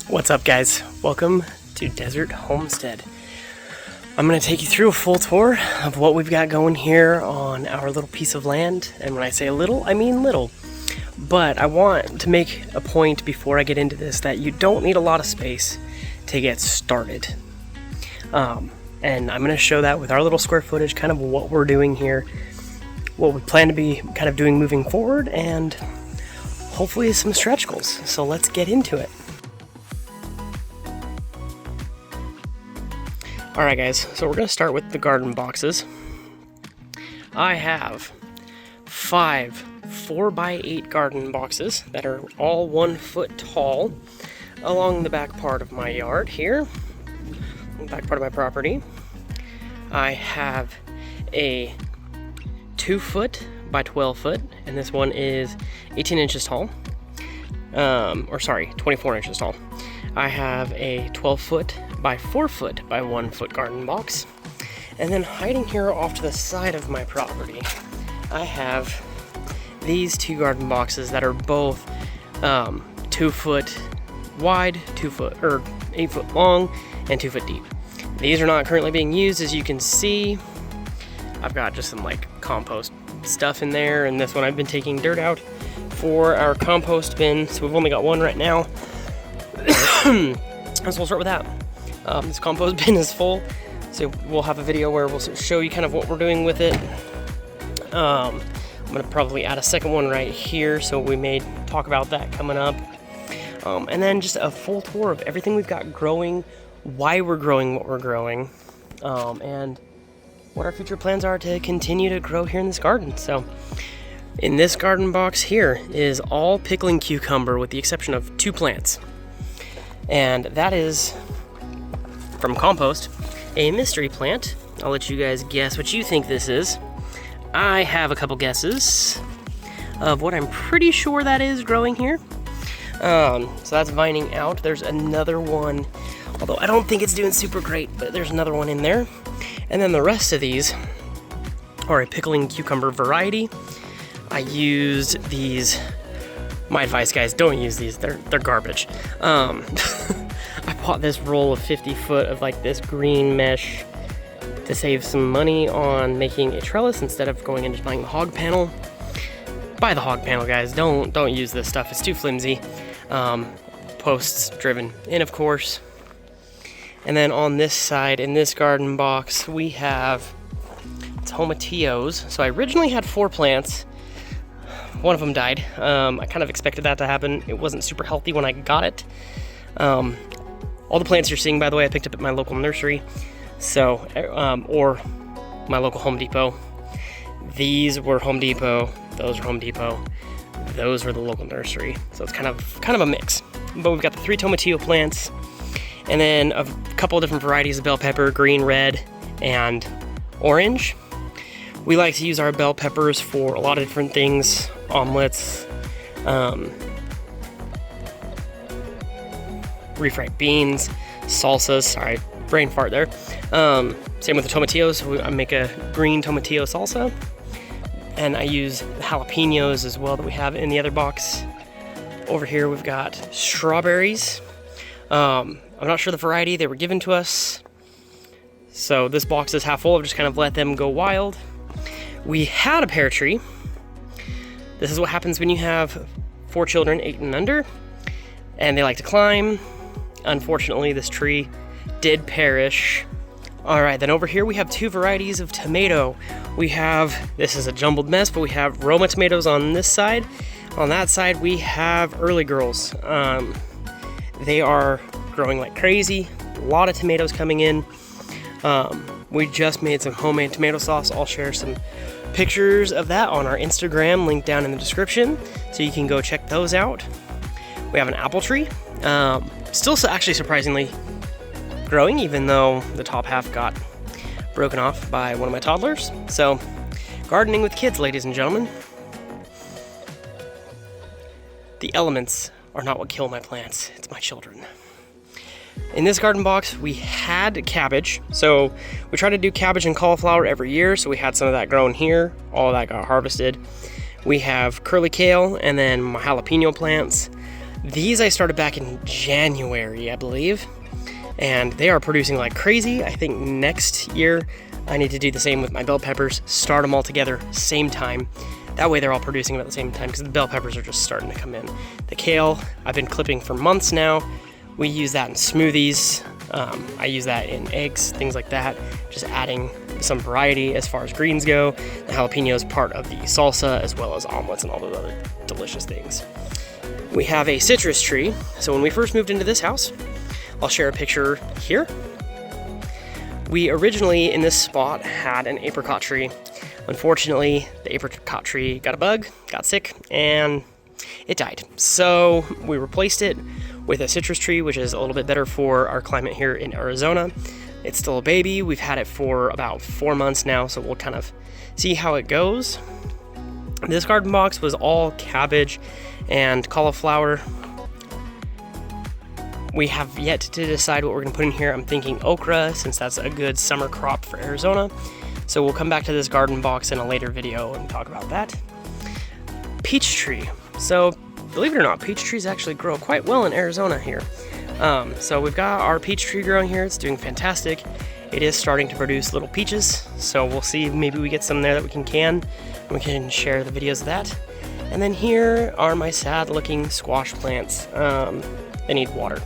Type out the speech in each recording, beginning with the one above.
What's up, guys? Welcome to Desert Homestead. I'm going to take you through a full tour of what we've got going here on our little piece of land. And when I say little, I mean little. But I want to make a point before I get into this that you don't need a lot of space to get started. And I'm going to show that with our little square footage, kind of what we're doing here, what we plan to be kind of doing moving forward, and hopefully some stretch goals. So let's get into it. Alright guys, so we're going to start with the garden boxes. I have 5 4x8 garden boxes that are all 1 foot tall along the back part of my yard here, the back part of my property. I have a 2 foot by 12 foot, and this one is 18 inches tall, 24 inches tall. I have a 12 foot by 4 foot by 1 foot garden box. And then hiding here off to the side of my property, I have these 2 garden boxes that are both 2 foot wide, 8 foot long, and 2 foot deep. These are not currently being used, as you can see. I've got just some like compost stuff in there, and this one I've been taking dirt out for our compost bin, so we've only got one right now. So we'll start with that. This compost bin is full, so we'll have a video where we'll show you kind of what we're doing with it. I'm going to probably add a second one right here, so we may talk about that coming up. And then just a full tour of everything we've got growing, why we're growing what we're growing, and what our future plans are to continue to grow here in this garden. So in this garden box here is all pickling cucumber with the exception of 2 plants. And that is from compost, a mystery plant. I'll let you guys guess what you think this is. I have a couple guesses of what I'm pretty sure that is growing here. So that's vining out. There's another one, although I don't think it's doing super great, but there's another one in there. And then the rest of these are a pickling cucumber variety. I used these. My advice, guys, don't use these. They're garbage. I bought this roll of 50 foot of like this green mesh to save some money on making a trellis instead of going and just buying the hog panel. Buy the hog panel, guys. Don't use this stuff. It's too flimsy. Posts driven in, of course. And then on this side, in this garden box, we have tomatillos. So I originally had 4 plants. One of them died. I kind of expected that to happen. It wasn't super healthy when I got it. All the plants you're seeing, by the way, I picked up at my local nursery. So, or my local Home Depot. These were Home Depot. Those were Home Depot. Those were the local nursery. So it's kind of a mix. But we've got the 3 tomatillo plants, and then a couple of different varieties of bell pepper: green, red, and orange. We like to use our bell peppers for a lot of different things. Omelets, refried beans, salsas. Sorry, brain fart there. Same with the tomatillos. I make a green tomatillo salsa. And I use the jalapenos as well that we have in the other box. Over here we've got strawberries. I'm not sure the variety. They were given to us. So this box is half full. I've just kind of let them go wild. We had a pear tree. This is what happens when you have 4 children, 8 and under, and they like to climb. Unfortunately, this tree did perish. All right, then over here we have 2 varieties of tomato. We have, this is a jumbled mess, but we have Roma tomatoes on this side. On that side, we have early girls. They are growing like crazy. A lot of tomatoes coming in. We just made some homemade tomato sauce. I'll share some pictures of that on our Instagram, linked down in the description, so you can go check those out. We have an apple tree. Still actually surprisingly growing, even though the top half got broken off by one of my toddlers. So, gardening with kids, ladies and gentlemen. The elements are not what kill my plants, it's my children. In this garden box, we had cabbage. So we try to do cabbage and cauliflower every year. So we had some of that grown here. All of that got harvested. We have curly kale and then my jalapeno plants. These I started back in January, I believe, and they are producing like crazy. I think next year I need to do the same with my bell peppers, start them all together, same time. That way they're all producing at the same time, because the bell peppers are just starting to come in. The kale, I've been clipping for months now. We use that in smoothies. I use that in eggs, things like that. Just adding some variety as far as greens go. The jalapeno is part of the salsa, as well as omelets and all those other delicious things. We have a citrus tree. So when we first moved into this house, I'll share a picture here. We originally, in this spot, had an apricot tree. Unfortunately, the apricot tree got a bug, got sick, and it died. So we replaced it with a citrus tree, which is a little bit better for our climate here in Arizona. It's still a baby. We've had it for about 4 months now, so we'll kind of see how it goes. This garden box was all cabbage and cauliflower. We have yet to decide what we're gonna put in here. I'm thinking okra, since that's a good summer crop for Arizona. So we'll come back to this garden box in a later video and talk about that. Peach tree. So believe it or not, peach trees actually grow quite well in Arizona here. So we've got our peach tree growing here. It's doing fantastic. It is starting to produce little peaches. So we'll see, maybe we get some there that we can we can share the videos of that. And then here are my sad looking squash plants. They need water.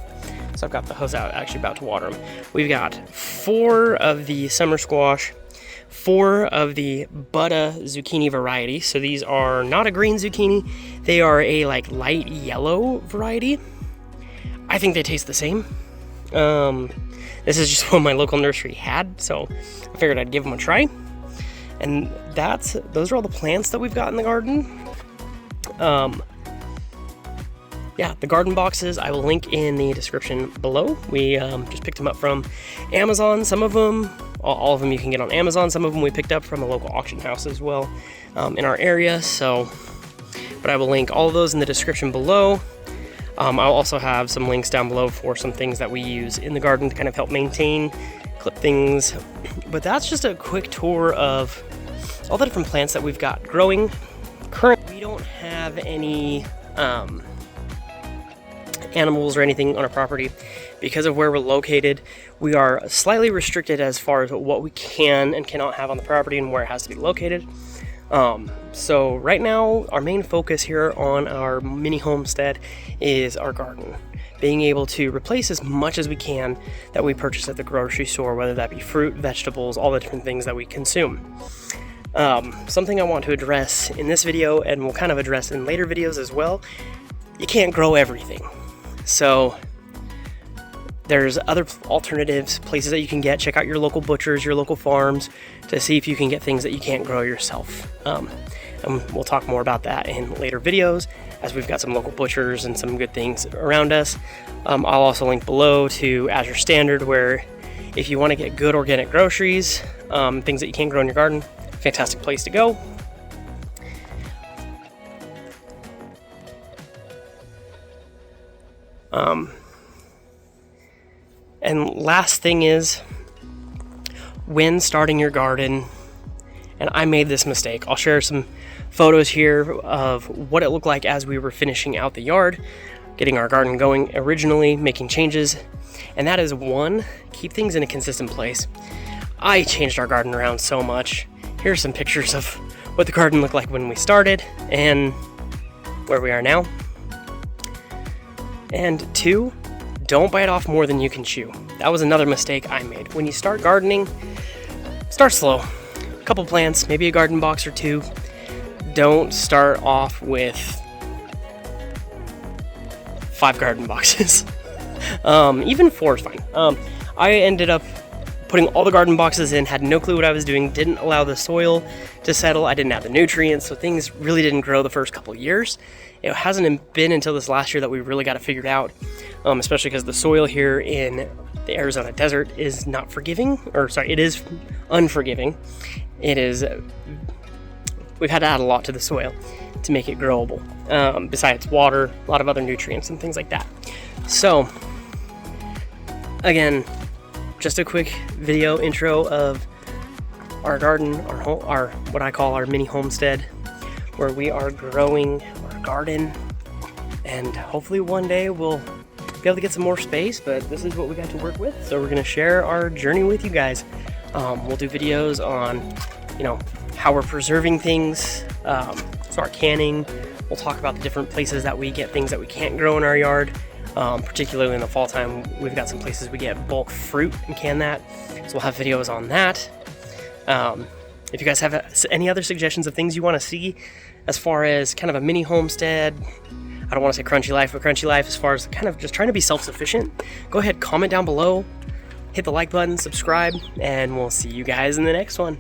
So I've got the hose out, actually about to water them. We've got 4 of the summer squash, 4 of the Buddha zucchini variety. So these are not a green zucchini. They are a like light yellow variety. I think they taste the same. This is just what my local nursery had, so I figured I'd give them a try. And those are all the plants that we've got in the garden. Yeah, the garden boxes I will link in the description below. We just picked them up from Amazon. Some of them, all of them you can get on Amazon. Some of them we picked up from a local auction house as well in our area. But I will link all of those in the description below. I'll also have some links down below for some things that we use in the garden to kind of help maintain, clip things. But that's just a quick tour of all the different plants that we've got growing. Currently, we don't have any animals or anything on our property. Because of where we're located, we are slightly restricted as far as what we can and cannot have on the property and where it has to be located. So right now, our main focus here on our mini homestead is our garden. Being able to replace as much as we can that we purchase at the grocery store, whether that be fruit, vegetables, all the different things that we consume. Something I want to address in this video, and we'll kind of address in later videos as well, you can't grow everything. So there's other alternatives, places that you can get. Check out your local butchers, your local farms, to see if you can get things that you can't grow yourself. And we'll talk more about that in later videos, as we've got some local butchers and some good things around us. I'll also link below to Azure Standard, where if you want to get good organic groceries, things that you can't grow in your garden, fantastic place to go. And last thing is, when starting your garden, and I made this mistake, I'll share some photos here of what it looked like as we were finishing out the yard, getting our garden going originally, making changes, and that is 1, keep things in a consistent place. I changed our garden around so much. Here's some pictures of what the garden looked like when we started and where we are now. And 2, don't bite off more than you can chew. That was another mistake I made. When you start gardening, start slow. A couple plants, maybe a garden box or 2. Don't start off with 5 garden boxes. Even 4 is fine. I ended up putting all the garden boxes in, had no clue what I was doing, didn't allow the soil to settle, I didn't have the nutrients, so things really didn't grow the first couple years. It hasn't been until this last year that we really got it figured out, especially because the soil here in the Arizona desert is not forgiving, it is unforgiving. We've had to add a lot to the soil to make it growable, besides water, a lot of other nutrients and things like that. So, again, just a quick video intro of our garden, our what I call our mini homestead, where we are growing our garden And hopefully one day we'll be able to get some more space, but this is what we got to work with. So we're gonna share our journey with you guys. We'll do videos on, you know, how we're preserving things, so our canning. We'll talk about the different places that we get things that we can't grow in our yard. Particularly in the fall time, we've got some places we get bulk fruit and can that. So we'll have videos on that. If you guys have any other suggestions of things you want to see as far as kind of a mini homestead, I don't want to say crunchy life, but crunchy life as far as kind of just trying to be self-sufficient, go ahead, comment down below, hit the like button, subscribe, and we'll see you guys in the next one.